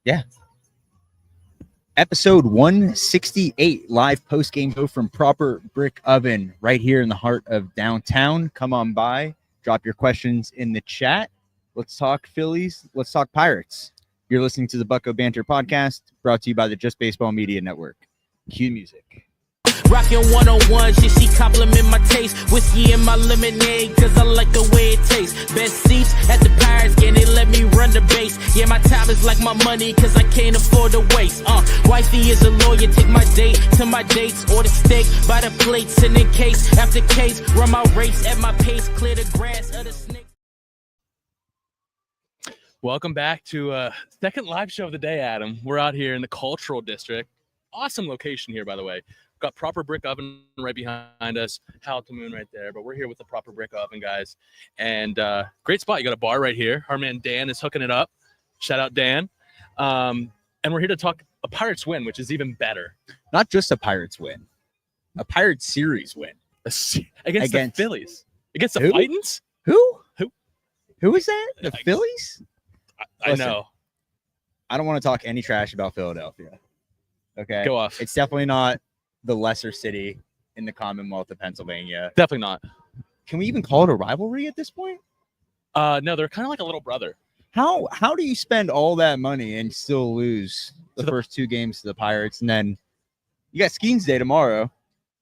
Yeah. Episode 168, live post-game show from Proper Brick Oven right here in the heart of downtown. Come on by, drop your questions in the chat. Let's talk Phillies. Let's talk Pirates. You're listening to the Bucko Banter podcast, brought to you by the Just Baseball Media Network. Cue music. Rockin' 101, she compliment my taste. Whiskey in my lemonade, cause I like the way it tastes. Best seats at the Pirates game, they let me run the base. Yeah, my time is like my money, cause I can't afford to waste. Wifey is a lawyer, take my date to my dates. Order steak by the plates, and in case after case, run my race at my pace, clear the grass of the snake. Welcome back to second live show of the day, Adam. We're out here in the Cultural District. Awesome location here, by the way. Got Proper Brick Oven right behind us, Howl to Moon right there, but we're here with the Proper Brick Oven guys. And great spot. You got a bar right here. Our man Dan is hooking it up. Shout out Dan. And we're here to talk a Pirates win, which is even better. Not just a Pirates win, a Pirates series win. Against the Phillies. Against the who? Titans? Who? Who? Who is that? The Phillies? I know. I don't want to talk any trash about Philadelphia. Okay. Go off. It's definitely not the lesser city in the Commonwealth of Pennsylvania. Definitely not. Can we even call it a rivalry at this point? No, they're kind of like a little brother. How do you spend all that money and still lose the first two games to the Pirates, and then you got Skeens Day tomorrow?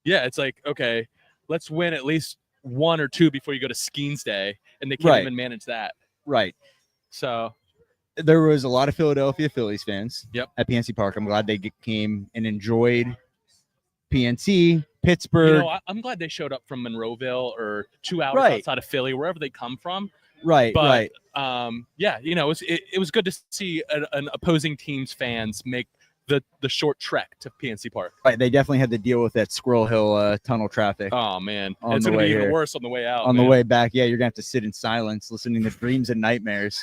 Yeah, it's like, okay, let's win at least one or two before you go to Skeens Day, and they can't even manage that. Right. So there was a lot of Philadelphia Phillies fans at PNC Park. I'm glad they came and enjoyed PNC, Pittsburgh. You know, I'm glad they showed up from Monroeville or 2 hours outside of Philly, wherever they come from. Right. Yeah, you know, it was good to see an opposing team's fans make the short trek to PNC Park. Right. They definitely had to deal with that Squirrel Hill tunnel traffic. Oh, man. It's going to be even worse on the way out. On the way back, yeah, you're going to have to sit in silence listening to dreams and nightmares.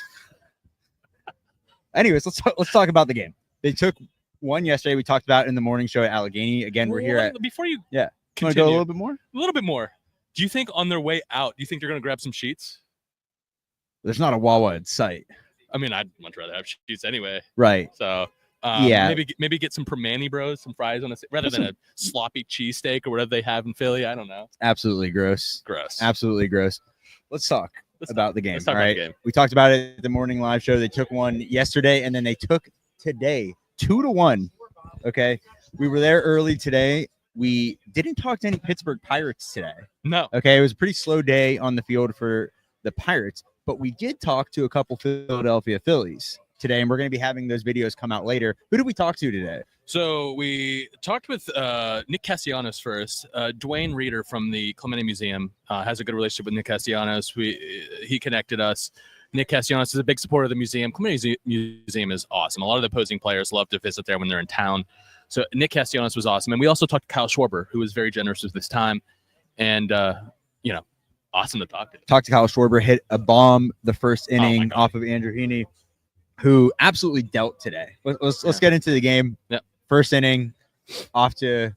Anyways, let's talk about the game. They took one yesterday. We talked about in the morning show at Allegheny. Again, we're here at before you want to go a little bit more. A little bit more. Do you think on their way out? Do you think they're going to grab some sheets? There's not a Wawa in sight. I mean, I'd much rather have sheets anyway. Right. So maybe get some Permani Bros, some fries on rather than a sloppy cheesesteak or whatever they have in Philly. I don't know. Absolutely gross. Absolutely gross. Let's talk about the game. All right. We talked about it at the morning live show. They took one yesterday, and then they took today 2-1. Okay. We were there early today. We didn't talk to any Pittsburgh Pirates today. No. Okay. It was a pretty slow day on the field for the Pirates, but we did talk to a couple Philadelphia Phillies today, and we're going to be having those videos come out later. Who did we talk to today? So we talked with Nick Castellanos first. Dwayne Reeder from the Clemente Museum has a good relationship with Nick Castellanos. He connected us. Nick Castellanos is a big supporter of the museum. Clemente Museum is awesome. A lot of the opposing players love to visit there when they're in town. So Nick Castellanos was awesome. And we also talked to Kyle Schwarber, who was very generous with his time. And, awesome to talk to. Talked to Kyle Schwarber, hit a bomb the first inning off of Andrew Heaney, who absolutely dealt today. Let's get into the game. Yep. First inning, off to,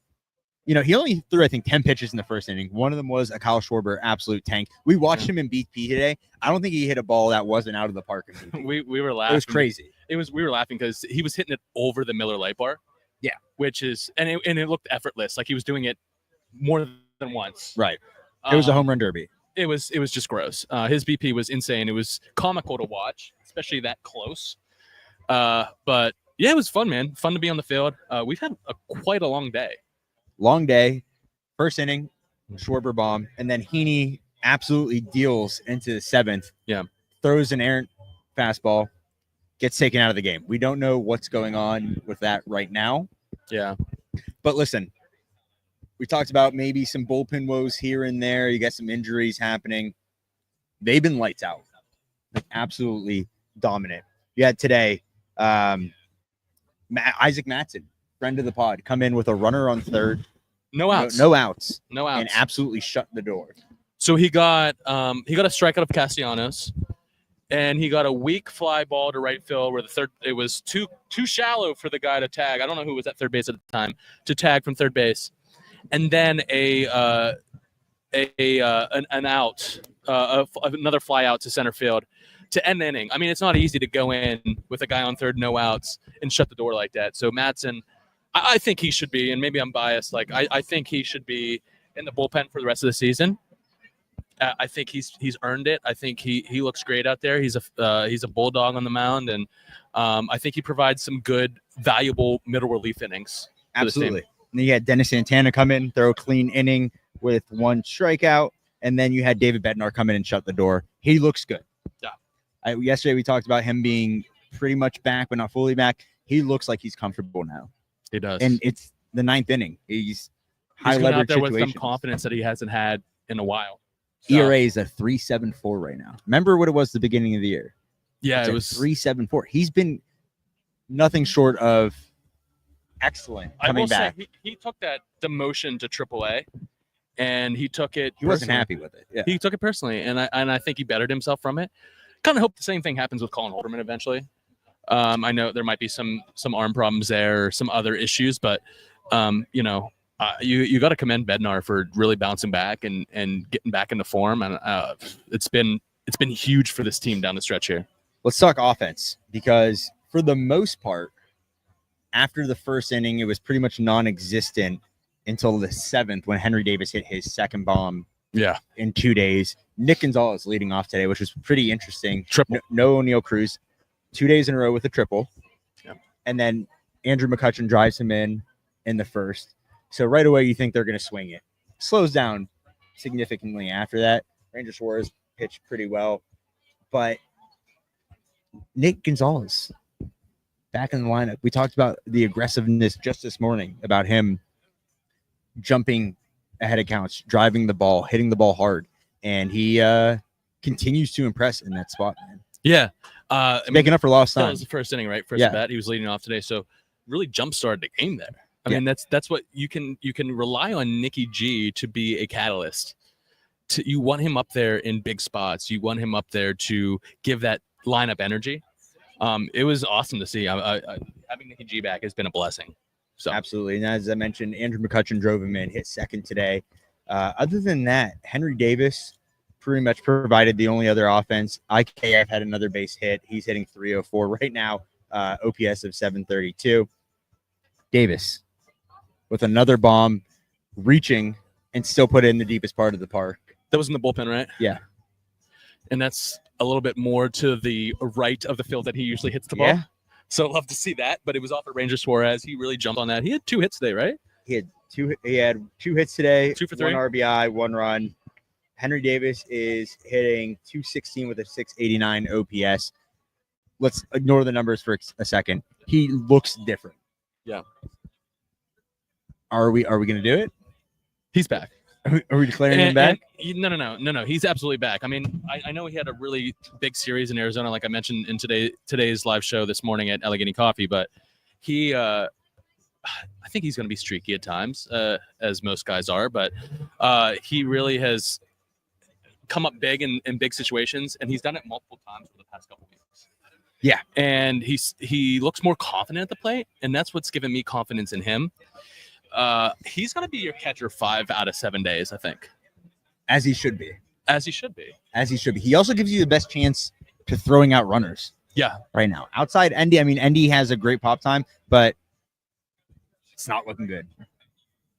he only threw, I think, 10 pitches in the first inning. One of them was a Kyle Schwarber absolute tank. We watched him in BP today. I don't think he hit a ball that wasn't out of the park. We were laughing. It was crazy. We were laughing because he was hitting it over the Miller Lite bar. Yeah. Which is, and it looked effortless. Like he was doing it more than once. Right. It was a home run derby. It was just gross. His BP was insane. It was comical to watch, especially that close. But yeah, it was fun, man. Fun to be on the field. We've had quite a long day. Long day. First inning, Schwarber bomb, and then Heaney absolutely deals into the seventh. Yeah. Throws an errant fastball, gets taken out of the game. We don't know what's going on with that right now. Yeah. But listen, we talked about maybe some bullpen woes here and there. You got some injuries happening. They've been lights out. Like absolutely dominant. You had today Isaac Mattson, friend of the pod, come in with a runner on third. No outs. No outs. And absolutely shut the door. So he got a strikeout of Castellanos, and he got a weak fly ball to right field where it was too shallow for the guy to tag. I don't know who was at third base at the time to tag from third base, and then an out, another fly out to center field. to end the inning. I mean, it's not easy to go in with a guy on third, no outs, and shut the door like that. So Madsen, I think he should be, and maybe I'm biased. Like I think he should be in the bullpen for the rest of the season. I think he's earned it. I think he looks great out there. He's a bulldog on the mound, and I think he provides some good, valuable middle relief innings. Absolutely. And then you had Dennis Santana come in, throw a clean inning with 1 strikeout, and then you had David Bednar come in and shut the door. He looks good. Yeah. Yesterday we talked about him being pretty much back, but not fully back. He looks like he's comfortable now. He does. And it's the 9th inning. He's high going out leverage there with some situations. confidence that he hasn't had in a while. So, ERA is a 3.74 right now. Remember what it was at the beginning of the year? yeah, It's it a was 3.74. He's been nothing short of excellent I coming will back. say he took that demotion to AAA, and he took it. He wasn't personally. happy with it. Yeah. He took it personally, and I think he bettered himself from it. Kind of hope the same thing happens with Colin Holderman eventually. I know there might be some arm problems there, or some other issues, but you got to commend Bednar for really bouncing back and getting back into form, and it's been huge for this team down the stretch here. Let's talk offense, because for the most part, after the first inning, it was pretty much non-existent until the 7th when Henry Davis hit his second bomb Yeah, in 2 days. Nick Gonzalez leading off today, which was pretty interesting. triple. No O'Neal Cruz, 2 days in a row with a triple. Yeah. And then Andrew McCutchen drives him in the first. So right away, you think they're going to swing it. Slows down significantly after that. Ranger Suarez pitched pretty well. But Nick Gonzalez back in the lineup. We talked about the aggressiveness just this morning, about him jumping ahead of counts, driving the ball, hitting the ball hard. And he continues to impress in that spot, man. Yeah, Making up for lost that time. was the first inning, right? First Yeah. at bat, he was leading off today, so really jump started the game there. I mean, that's what you can rely on Nicky G to be a catalyst. You want him up there in big spots. You want him up there to give that lineup energy. It was awesome to see. Having Nicky G back has been a blessing. So Absolutely. And as I mentioned, Andrew McCutchen drove him in, hit second today. Other than that, Henry Davis pretty much provided the only other offense. IKF had another base hit. He's hitting 304 right now, OPS of 732. Davis with another bomb, reaching and still put it in the deepest part of the park. that was in the bullpen, right? Yeah. And that's a little bit more to the right of the field that he usually hits the ball. Yeah. So love to see that. But it was off of Ranger Suarez. He really jumped on that. He had 2 hits today, right? He had two hits today, 2 for 3. 1 RBI, 1 run. Henry Davis is hitting 216 with a 689 OPS. Let's ignore the numbers for a second. He looks different. Yeah. Are we going to do it? He's back. Are we declaring him back? No. He's absolutely back. I mean, I know he had a really big series in Arizona, like I mentioned in today's live show this morning at Allegheny Coffee, but he I think he's going to be streaky at times, as most guys are, but he really has come up big in big situations, and he's done it multiple times for the past couple weeks. Yeah. And he looks more confident at the plate, and that's what's given me confidence in him. He's going to be your catcher 5 out of 7 days, I think. As he should be. As he should be. As he should be. He also gives you the best chance to throwing out runners Yeah. right now. Outside Endy, I mean, Endy has a great pop time, but it's not looking good.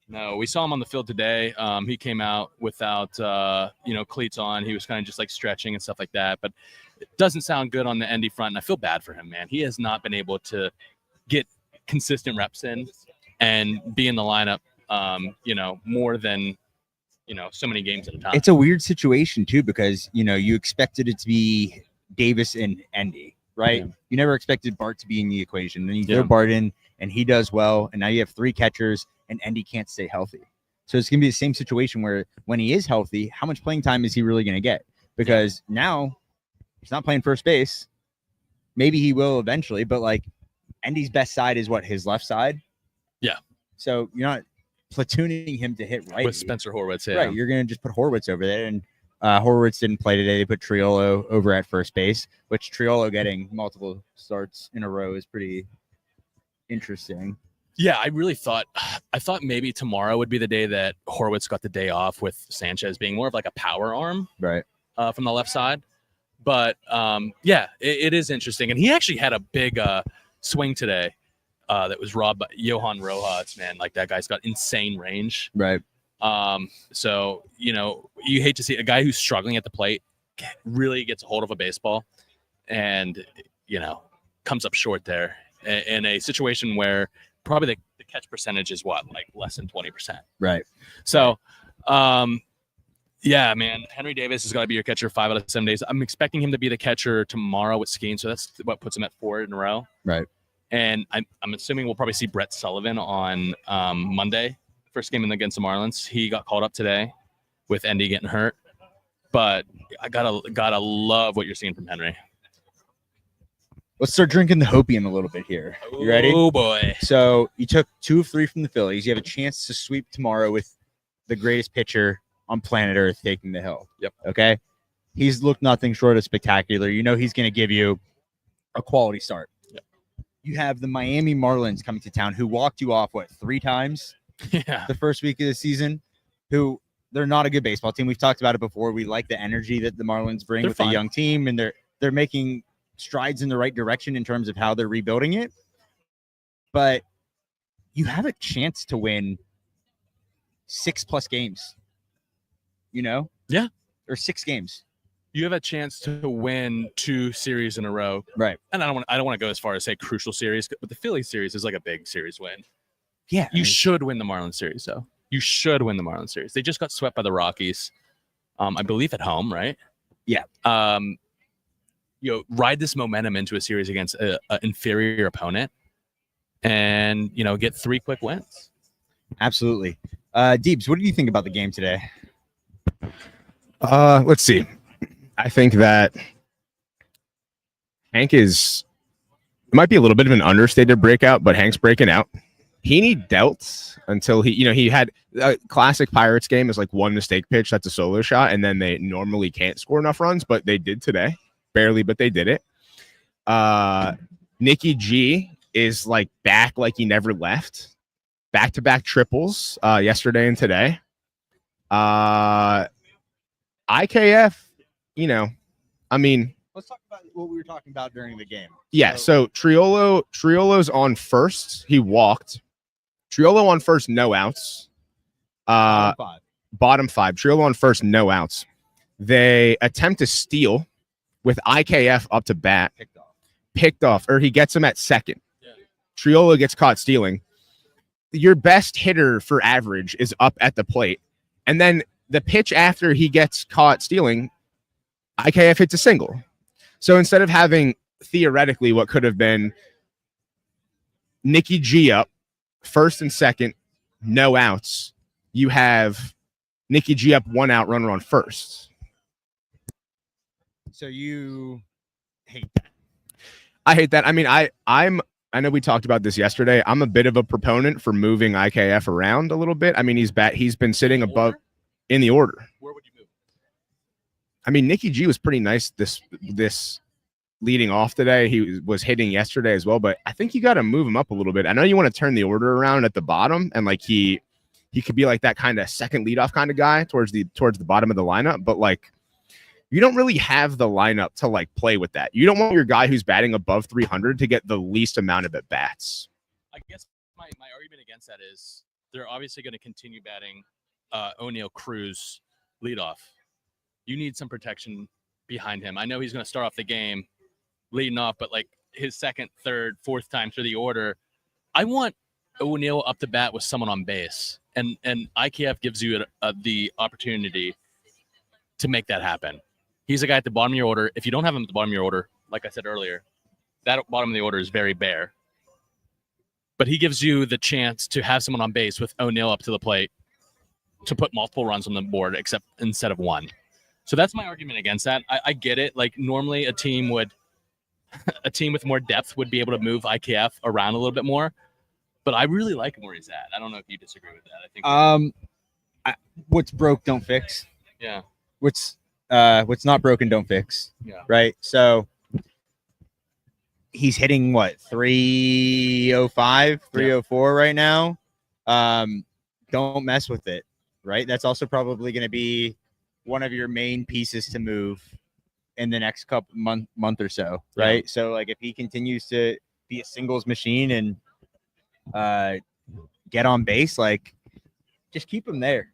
No, we saw him on the field today. He came out without, cleats on. He was kind of just like stretching and stuff like that. But it doesn't sound good on the Endy front. And I feel bad for him, man. He has not been able to get consistent reps in and be in the lineup, more than, so many games at a time. It's a weird situation, too, because, you expected it to be Davis and Endy, right? Yeah. You never expected Bart to be in the equation. Then you Yeah. throw Bart in, and he does well. And now you have 3 catchers, and Endy can't stay healthy. So it's going to be the same situation where when he is healthy, how much playing time is he really going to get? Because now he's not playing first base. Maybe he will eventually, but Endy's best side is what, his left side? Yeah. So you're not platooning him to hit right. with Spencer Horwitz. Yeah. Right. You're going to just put Horwitz over there. And Horwitz didn't play today. They put Triolo over at first base, which Triolo getting multiple starts in a row is pretty interesting. Yeah, I thought maybe tomorrow would be the day that Horwitz got the day off, with Sanchez being more of like a power arm Right. from the left side. But yeah, it is interesting. And he actually had a big swing today that was robbed by Johan Rojas, man. Like, that guy's got insane range. Right. So, you hate to see a guy who's struggling at the plate really gets a hold of a baseball and, comes up short there in a situation where probably the catch percentage is like less than 20%. Right. So, yeah, man, Henry Davis has got to be your catcher 5 out of 7 days. I'm expecting him to be the catcher tomorrow with skiing, so that's what puts him at 4 in a row. Right. And I'm assuming we'll probably see Brett Sullivan on Monday, first game against the Marlins. He got called up today with Endy getting hurt, but I gotta love what you're seeing from Henry. Let's start drinking the Hopium a little bit here. You ready? Oh boy! So you took 2 of 3 from the Phillies. You have a chance to sweep tomorrow with the greatest pitcher on planet Earth taking the hill. Yep. Okay. He's looked nothing short of spectacular. He's going to give you a quality start. Yep. You have the Miami Marlins coming to town, who walked you off 3 times Yeah. the first week of the season. Who they're not a good baseball team. We've talked about it before. We like the energy that the Marlins bring with a young team, and they're making strides in the right direction in terms of how they're rebuilding it. But you have a chance to win 6+ games. Yeah. Or 6 games. You have a chance to win 2 series in a row. Right. And I don't want to go as far as say crucial series, but the Phillies series is like a big series win. Yeah. You should win the Marlins series, though. You should win the Marlins series. They just got swept by the Rockies, I believe at home, right? Yeah. Ride this momentum into a series against an inferior opponent and, get 3 quick wins. Absolutely. Deebs, what do you think about the game today? Let's see. I think that Hank it might be a little bit of an understated breakout, but Hank's breaking out. Heaney dealt until he had a classic Pirates game is like one mistake pitch. That's a solo shot. And then they normally can't score enough runs, but they did today. Barely, but they did it. Nicky G is like back like he never left. Back-to-back triples yesterday and today. IKF, Let's talk about what we were talking about during the game. Yeah, so Triolo's on first. He walked. Triolo on first, no outs. Bottom 5. Triolo on first, no outs. They attempt to steal with IKF up to bat. Picked off, or he gets him at second. Yeah. Triolo gets caught stealing. Your best hitter for average is up at the plate. And then the pitch after he gets caught stealing, IKF hits a single. So instead of having theoretically what could have been Nicky G up, first and second, no outs, you have Nicky G up, 1 out, runner on first. So you hate that? I hate that. I mean, I know we talked about this yesterday. I'm a bit of a proponent for moving IKF around a little bit. I mean, he's been sitting above in the order. Where would you move? I mean, Nicky G was pretty nice this leading off today. He was hitting yesterday as well, but I think you got to move him up a little bit. I know you want to turn the order around at the bottom, and like he could be like that kind of second leadoff kind of guy towards the bottom of the lineup, but like you don't really have the lineup to like play with that. You don't want your guy who's batting above 300 to get the least amount of at bats. I guess my argument against that is they're obviously going to continue batting O'Neill Cruz leadoff. You need some protection behind him. I know he's going to start off the game leading off, but like his second, third, fourth time through the order, I want O'Neill up to bat with someone on base, and IKF gives you the opportunity to make that happen. He's a guy at the bottom of your order. If you don't have him at the bottom of your order, like I said earlier, that bottom of the order is very bare. But he gives you the chance to have someone on base with O'Neill up to the plate to put multiple runs on the board, instead of 1. So that's my argument against that. I get it. Like normally a team with more depth would be able to move IKF around a little bit more. But I really like him where he's at. I don't know if you disagree with that. I think what's broke, don't fix. Yeah. What's not broken, don't fix. Yeah. Right. So he's hitting 305, 304 right now. Don't mess with it. Right. That's also probably going to be one of your main pieces to move in the next couple month or so, right? Yeah. So like if he continues to be a singles machine and get on base, like just keep him there.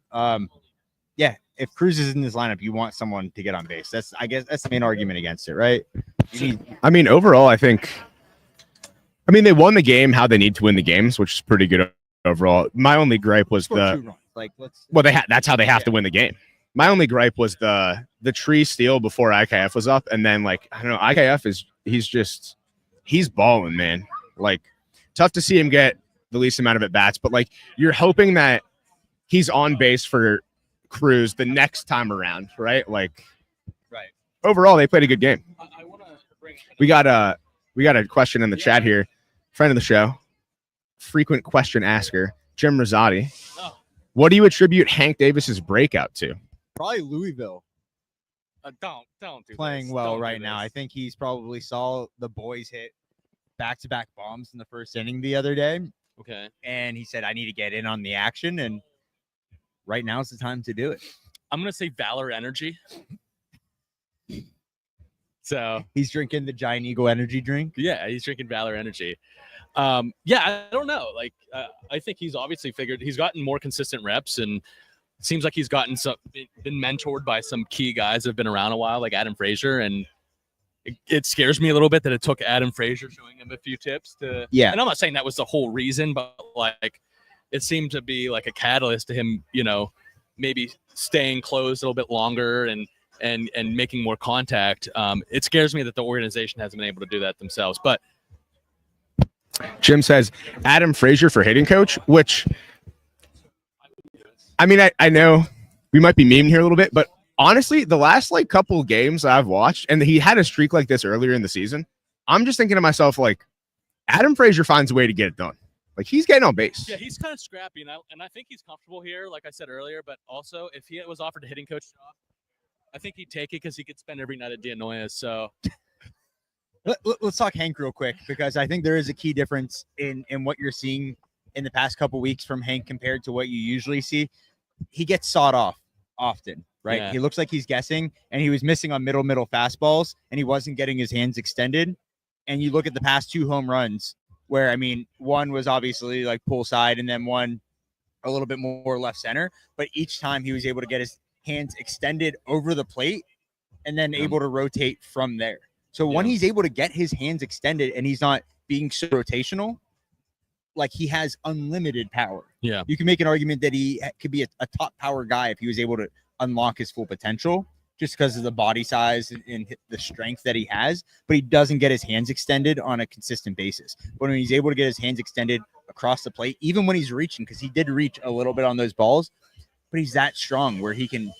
Yeah, if Cruz is in this lineup, you want someone to get on base. I guess that's the main argument against it, right? I mean, overall, I think they won the game how they need to win the games, which is pretty good overall. My only gripe was that's how they have to win the game. My only gripe was the tree steal before IKF was up, and then like I don't know, IKF he's balling, man. Like tough to see him get the least amount of at bats, but like you're hoping that he's on base for Cruz the next time around, right? Like, right. Overall, they played a good game. We got a question in the chat here. Friend of the show, frequent question asker, Jim Rosati. Oh. What do you attribute Hank Davis's breakout to? Probably Louisville. Don't do playing this. well don't right now. I think he's probably saw the boys hit back-to-back bombs in the first inning the other day. Okay. And he said, I need to get in on the action, and right now is the time to do it. I'm going to say Valor Energy. So he's drinking the Giant Eagle energy drink. Yeah, he's drinking Valor Energy. I don't know. Like, I think he's obviously he's gotten more consistent reps, and it seems like he's been mentored by some key guys that have been around a while, like Adam Frazier. And it scares me a little bit that it took Adam Frazier showing him a few tips to. Yeah. And I'm not saying that was the whole reason, but like it seemed to be like a catalyst to him, maybe staying closed a little bit longer and making more contact. It scares me that the organization hasn't been able to do that themselves. But Jim says Adam Frazier for hitting coach, which I know we might be memeing here a little bit, but honestly, the last couple games I've watched, and he had a streak like this earlier in the season, I'm just thinking to myself, like, Adam Frazier finds a way to get it done. Like, he's getting on base. Yeah, he's kind of scrappy, and I think he's comfortable here, like I said earlier. But also, if he was offered a hitting coach job, I think he'd take it because he could spend every night at Dianoia. So let's talk Hank real quick, because I think there is a key difference in what you're seeing in the past couple weeks from Hank compared to what you usually see. He gets sawed off often, right? Yeah. He looks like he's guessing, and he was missing on middle fastballs, and he wasn't getting his hands extended. And you look at the past 2 home runs where, one was obviously like pull side and then one a little bit more left center, but each time he was able to get his hands extended over the plate and then able to rotate from there. So when he's able to get his hands extended and he's not being so rotational, like, he has unlimited power. Yeah. You can make an argument that he could be a top power guy if he was able to unlock his full potential, just because of the body size and the strength that he has, but he doesn't get his hands extended on a consistent basis. But when he's able to get his hands extended across the plate, even when he's reaching, because he did reach a little bit on those balls, but he's that strong where he can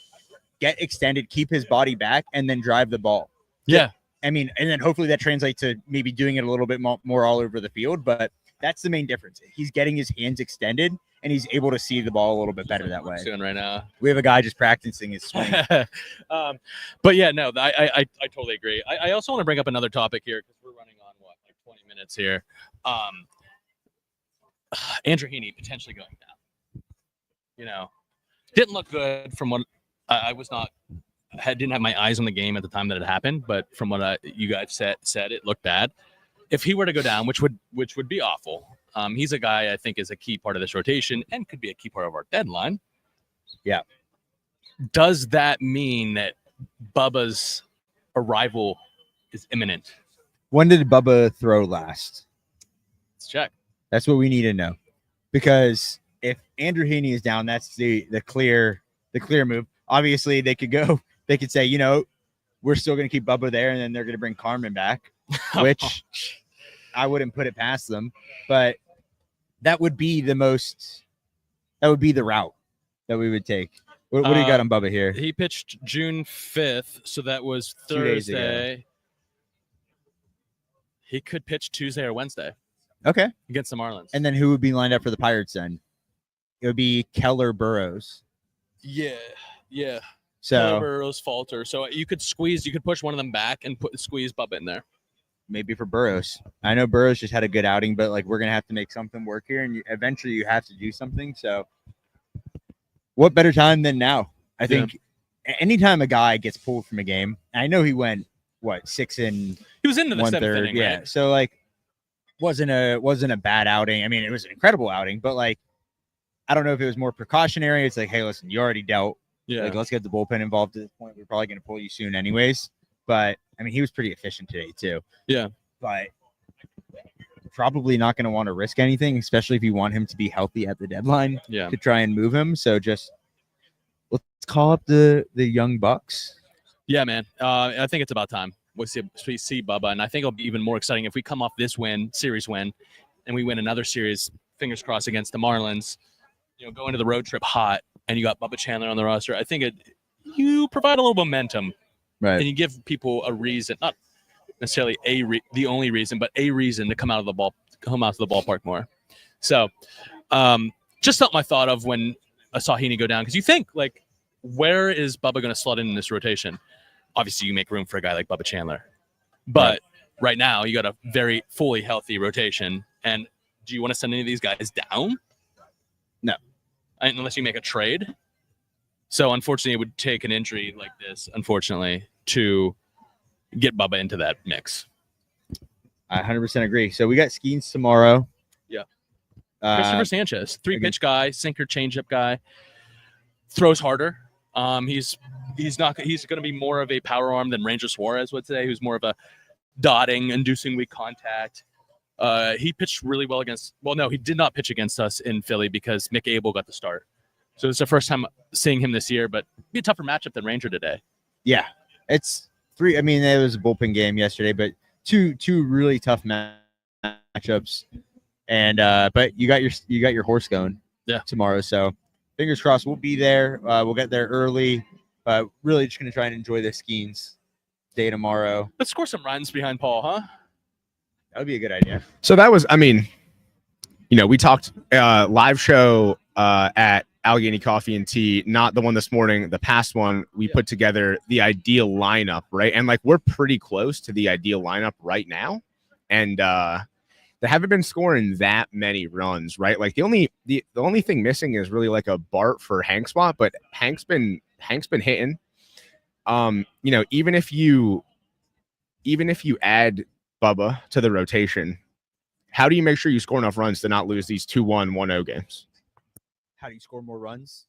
get extended, keep his body back, and then drive the ball. Yeah. And then hopefully that translates to maybe doing it a little bit more all over the field, but that's the main difference. He's getting his hands extended, and he's able to see the ball a little bit better that way. Doing right now. We have a guy just practicing his swing. But yeah, no, I totally agree. I also want to bring up another topic here, because we're running on 20 minutes here. Andrew Heaney potentially going down. Didn't look good from what I was not. Didn't have my eyes on the game at the time that it happened, but from what you guys said, it looked bad. If he were to go down, which would be awful. He's a guy I think is a key part of this rotation and could be a key part of our deadline. Yeah. Does that mean that Bubba's arrival is imminent? When did Bubba throw last? Let's check. That's what we need to know, because if Andrew Heaney is down, that's the clear move. Obviously, they could say, we're still going to keep Bubba there, and then they're going to bring Carmen back, which I wouldn't put it past them. But that would be the route that we would take. What do you got on Bubba here? He pitched June 5th, so that was Thursday. He could pitch Tuesday or Wednesday. Okay. Against the Marlins. And then who would be lined up for the Pirates then? It would be Keller Burrows. Yeah. So Keller Burrows, Falter. So you could push one of them back and squeeze Bubba in there. Maybe for Burrows. I know Burrows just had a good outing, but we're going to have to make something work here, and eventually you have to do something. So what better time than now? I think anytime a guy gets pulled from a game, I know he went what 6 and He was into the 7th 1/3. inning, Yeah. right? So like wasn't a bad outing. I mean, it was an incredible outing, but like I don't know if it was more precautionary. It's like, hey, listen, you already dealt. Yeah. Like, let's get the bullpen involved at this point. We're probably going to pull you soon, anyways. But I mean, he was pretty efficient today too. Yeah. But probably not going to want to risk anything, especially if you want him to be healthy at the deadline. Yeah. To try and move him. So just let's call up the young bucks. Yeah, man. I think it's about time we see Bubba, and I think it'll be even more exciting if we come off this series win, and we win another series. Fingers crossed against the Marlins. You know, go into the road trip hot, and you got Bubba Chandler on the roster. I think you provide a little momentum, Right. and you give people a reason, not necessarily the only reason, but a reason to come out to the ballpark more. So, just something I thought of when I saw Heaney go down, because you think like, where is Bubba going to slot in this rotation? Obviously, you make room for a guy like Bubba Chandler, but right now you got a very fully healthy rotation. And do you want to send any of these guys down? No, unless you make a trade. So unfortunately, it would take an injury like this, unfortunately, to get Bubba into that mix. I 100% agree. So we got Skeens tomorrow. Yeah. Christopher Sanchez, 3-pitch guy, sinker, changeup guy, throws harder. He's going to be more of a power arm than Ranger Suarez would say, who's more of a dotting, inducing weak contact. He pitched really well he did not pitch against us in Philly because Mick Abel got the start. So it's the first time seeing him this year, but it'd be a tougher matchup than Ranger today. Yeah, it's 3. I mean, it was a bullpen game yesterday, but two really tough matchups. And but you got your horse going tomorrow. So fingers crossed we'll be there. We'll get there early, but really just gonna try and enjoy the Skeens day tomorrow. Let's score some runs behind Paul, huh? That would be a good idea. So that was, I mean, we talked live show at Allegheny Coffee and Tea, not the one this morning, the past one. We put together the ideal lineup, right? And like we're pretty close to the ideal lineup right now. And they haven't been scoring that many runs, right? Like the only thing missing is really like a Bart for Hank spot, but Hank's been hitting. Even if you add Bubba to the rotation, how do you make sure you score enough runs to not lose these 2-1, 1-0 games? How do you score more runs?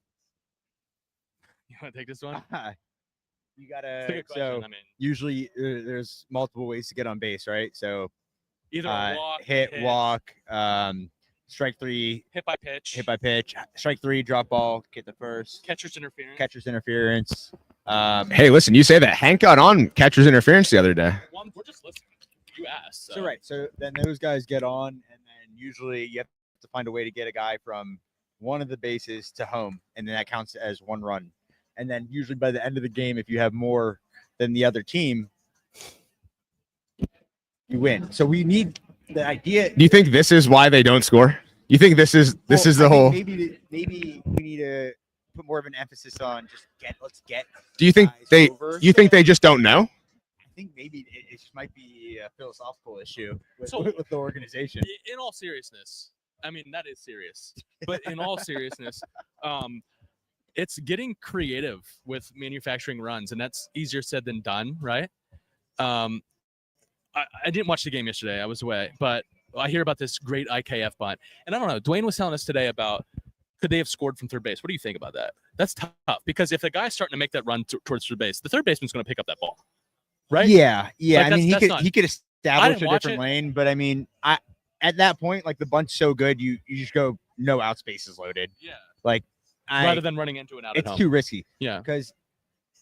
You want to take this one? You gotta. So usually there's multiple ways to get on base, right? So either walk, walk, strike 3, hit by pitch, strike 3, drop ball, get the first, catcher's interference. Hey, listen, you say that Hank got on catcher's interference the other day. Well, we're just listening. You asked. So right. So then those guys get on, and then usually you have to find a way to get a guy from one of the bases to home, and then that counts as 1 run. And then usually by the end of the game, if you have more than the other team, you win. So we need the idea. Do you think this is why they don't score? You think this is the whole? Maybe we need to put more of an emphasis on just let's get. Do you think think they just don't know? I think maybe it just might be a philosophical issue with the organization. In all seriousness, I mean, that is serious. But in all seriousness, it's getting creative with manufacturing runs, and that's easier said than done, right? I didn't watch the game yesterday. I was away. But I hear about this great IKF bunt. And I don't know. Dwayne was telling us today about could they have scored from third base? What do you think about that? That's tough because if the guy's starting to make that run towards third base, the third baseman's going to pick up that ball, right? Yeah. Like, I mean, he could establish a different lane, but I mean, at that point, like the bunt's so good, you just go no out spaces loaded. Yeah. Like rather than running into an out. It's too risky. Yeah. Because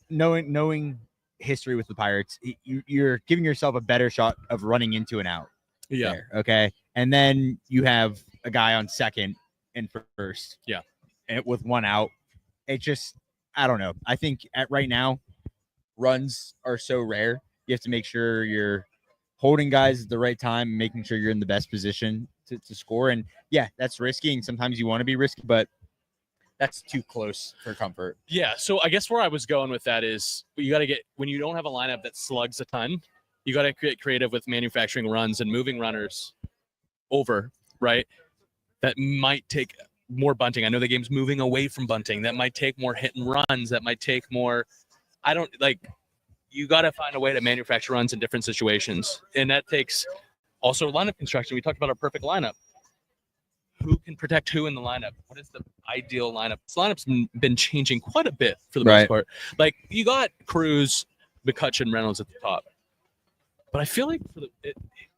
knowing history with the Pirates, you're giving yourself a better shot of running into an out. Yeah. There, okay. And then you have a guy on second and first. Yeah. And with 1 out, it just, I don't know. I think right now, runs are so rare. You have to make sure you're holding guys at the right time, making sure you're in the best position to score. And yeah, that's risky. And sometimes you want to be risky, but that's too close for comfort. Yeah. So I guess where I was going with that is you got to get, when you don't have a lineup that slugs a ton, you got to get creative with manufacturing runs and moving runners over, right? That might take more bunting. I know the game's moving away from bunting. That might take more hit and runs. That might take more. I don't like you got to find a way to manufacture runs in different situations, and that takes also lineup construction. We talked about our perfect lineup. Who can protect who in the lineup? What is the ideal lineup? This lineup's been changing quite a bit for the most part. Like you got Cruz, McCutcheon, Reynolds at the top, but I feel like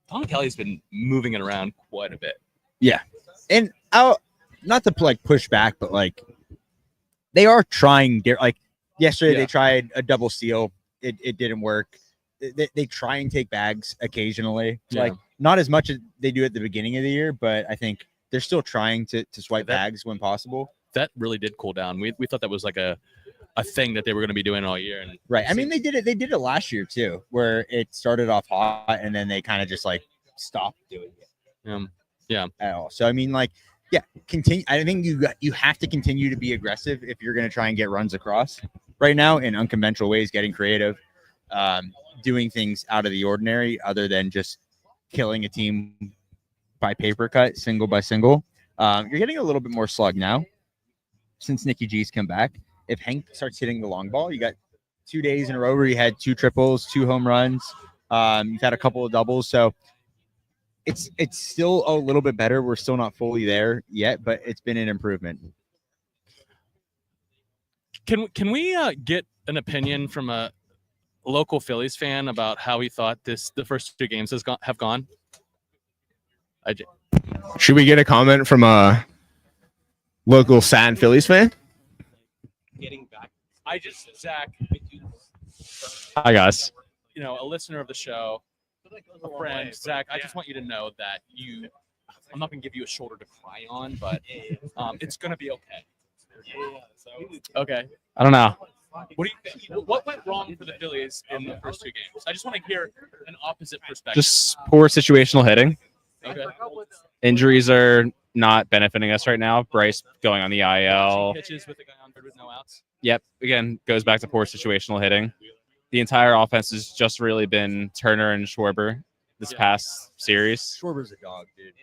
Tom Kelly's been moving it around quite a bit. Yeah, and I'll not to like push back, but like they are trying. Like yesterday, they tried a double steal. It didn't work. They try and take bags occasionally, like not as much as they do at the beginning of the year, but I think they're still trying to swipe bags when possible. That really did cool down. We thought that was like a thing that they were going to be doing all year. And right. I mean, they did it last year too, where it started off hot and then they kind of just like stopped doing it. Yeah. At all. So I mean, like, yeah, continue. I think you have to continue to be aggressive if you're going to try and get runs across right now in unconventional ways, getting creative, doing things out of the ordinary, other than just killing a team by paper cut, single by single. You're getting a little bit more slug now since Nicky G's come back. If Hank starts hitting the long ball, you got 2 days in a row where you had 2 triples, 2 home runs. You've had a couple of doubles. So it's still a little bit better. We're still not fully there yet, but it's been an improvement. Can we get an opinion from a local Phillies fan about how he thought the first 2 games have gone? Should we get a comment from a local Satin Phillies fan? Getting back, Zach. Hi guys. A listener of the show, a friend, Zach. I just want you to know that I'm not going to give you a shoulder to cry on, but it's going to be okay. Okay. I don't know. What do you think? What went wrong for the Phillies in the first 2 games? I just want to hear an opposite perspective. Just poor situational hitting. Okay. Injuries are not benefiting us right now. Bryce going on the IL. Pitches with a guy on third with no outs. Yep. Again, goes back to poor situational hitting. The entire offense has just really been Turner and Schwarber this past series. Schwarber's a dog, dude.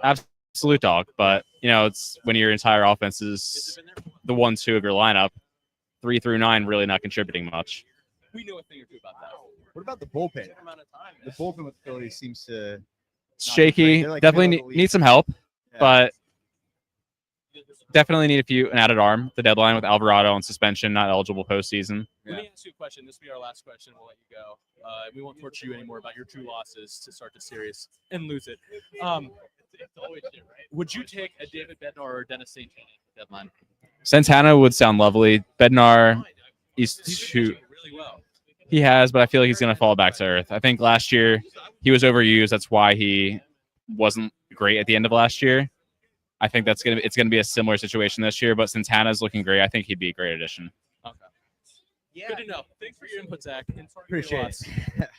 Absolute dog. But, it's when your entire offense is the 1-2 of your lineup, 3 through 9 really not contributing much. We know a thing or two about that. What about the bullpen? The bullpen with the Phillies seems to shaky. Like definitely need some help, but definitely need an added arm. The deadline with Alvarado on suspension, not eligible postseason. Let me ask you a question. This will be our last question. We'll let you go. We won't torture you anymore about your 2 losses to start the series and lose it. Would you take a David Bednar or Dennis St. John at the deadline? Santana would sound lovely. Bednar, he's shooting really well. He has, but I feel like he's going to fall back to earth. I think last year he was overused. That's why he wasn't great at the end of last year. I think it's going to be a similar situation this year. But since Hannah's looking great, I think he'd be a great addition. Okay. Yeah. Good to know. Thanks for your input, Zach. Appreciate it.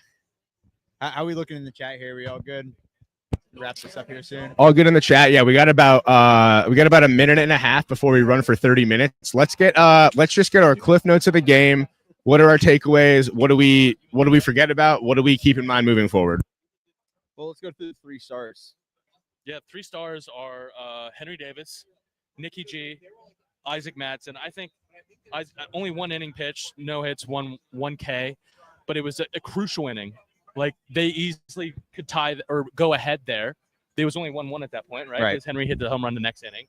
How are we looking in the chat here? We all good? Wrap this up here soon. All good in the chat. Yeah, we got about a minute and a half before we run for 30 minutes. Let's just get our cliff notes of the game. What are our takeaways? What do we forget about? What do we keep in mind moving forward? Well, let's go through the 3 stars. Yeah, 3 stars are Henry Davis, Nicky G, Isaac Madsen. I think only 1 inning pitch, no hits, 1 K, but it was a crucial inning. Like they easily could tie or go ahead there. There was only 1-1 at that point, right? Because Henry hit the home run the next inning,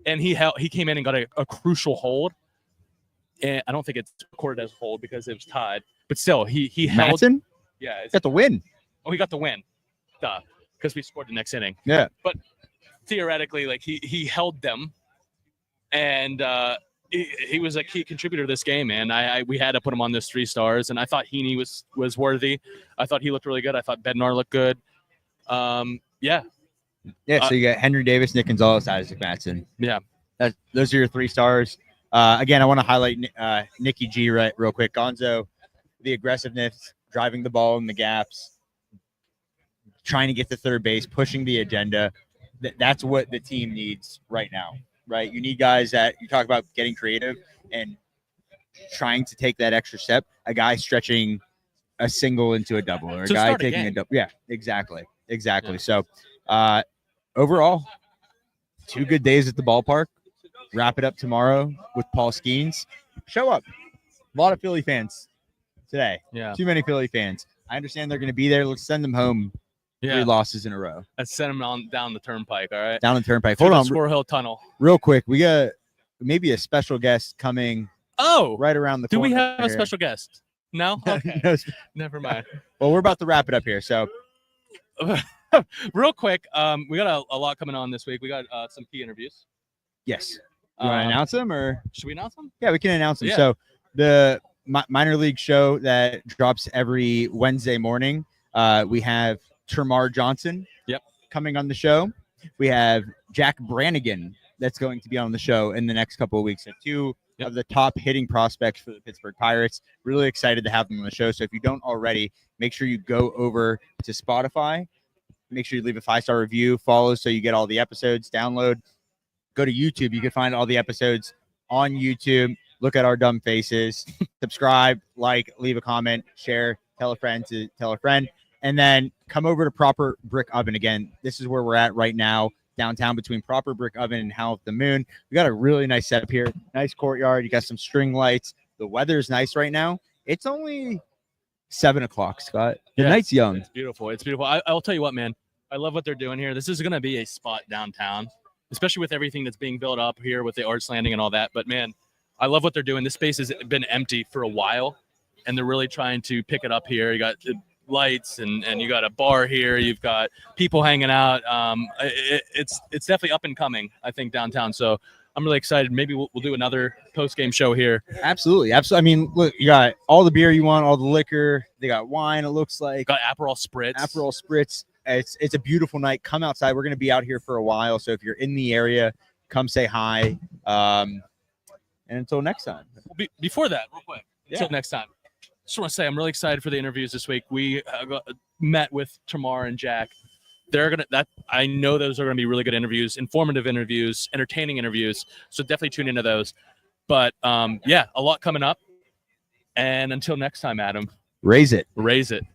and he came in and got a crucial hold. And I don't think it's recorded as a hold because it was tied, but still he held. Madsen? Yeah, got the win. Oh, he got the win. Duh, because we scored the next inning. Yeah, but theoretically, like he held them, and he was a key contributor to this game, man. We had to put him on those 3 stars, and I thought Heaney was worthy. I thought he looked really good. I thought Bednar looked good. Yeah. So you got Henry Davis, Nick Gonzalez, Isaac Madsen. Yeah. Those are your 3 stars. Again, I want to highlight Nicky G real quick. Gonzo, the aggressiveness, driving the ball in the gaps, trying to get to third base, pushing the agenda. That's what the team needs right now, right? You need guys that you talk about getting creative and trying to take that extra step. A guy stretching a single into a double, or a guy taking a double. Yeah, exactly. Yeah. So overall, 2 good days at the ballpark. Wrap it up tomorrow with Paul Skeens. Show up. A lot of Philly fans. today. Yeah. Too many Philly fans. I understand they're going to be there. Let's send them home. 3 Yeah. losses in a row. Let's send them on down the turnpike. All right. Down the turnpike. Through Hold the on. Squirrel Hill Tunnel. Real quick. We got maybe a special guest coming Oh, right around the do corner. we have a here. special guest? No? Okay. No, Never mind. well, we're about to wrap it up here. So Real quick, we got a lot coming on this week. We got some key interviews. yes. You want to announce them or? Should we announce them? Yeah, we can announce them. Yeah. So the minor league show that drops every Wednesday morning, we have Termar Johnson coming on the show. We have Jack Brannigan that's going to be on the show in the next couple of weeks. So two of the top hitting prospects for the Pittsburgh Pirates. Really excited to have them on the show. So if you don't already, make sure you go over to Spotify. Make sure you leave a 5-star review, follow so you get all the episodes, download. Go to YouTube. You can find all the episodes on YouTube. Look at our dumb faces. Subscribe, like, leave a comment, share, tell a friend to tell a friend. And then come over to Proper Brick Oven. Again, this is where we're at right now, downtown between Proper Brick Oven and Howl at the Moon. We got a really nice setup here. Nice courtyard. You got some string lights. The weather's nice right now. It's only 7 o'clock, Scott. The night's young. It's beautiful. It's beautiful. I'll tell you what, man. I love what they're doing here. This is going to be a spot downtown, especially with everything that's being built up here with the Arts Landing and all that. But, man, I love what they're doing. This space has been empty for a while, and they're really trying to pick it up here. You got lights and you got a bar here. You've got people hanging out. It's definitely up and coming, I think, downtown. So I'm really excited. Maybe we'll do another post-game show here. Absolutely. I mean, look, you got all the beer you want, all the liquor. They got wine, it looks like. Got Aperol Spritz. Aperol Spritz. It's a beautiful night. Come outside. We're going to be out here for a while. So if you're in the area, come say hi. And until next time. Before that, real quick, until next time. Just want to say I'm really excited for the interviews this week. We met with Tamar and Jack. I know those are gonna be really good interviews, informative interviews, entertaining interviews. So definitely tune into those. But a lot coming up. And until next time, Adam. Raise it. Raise it.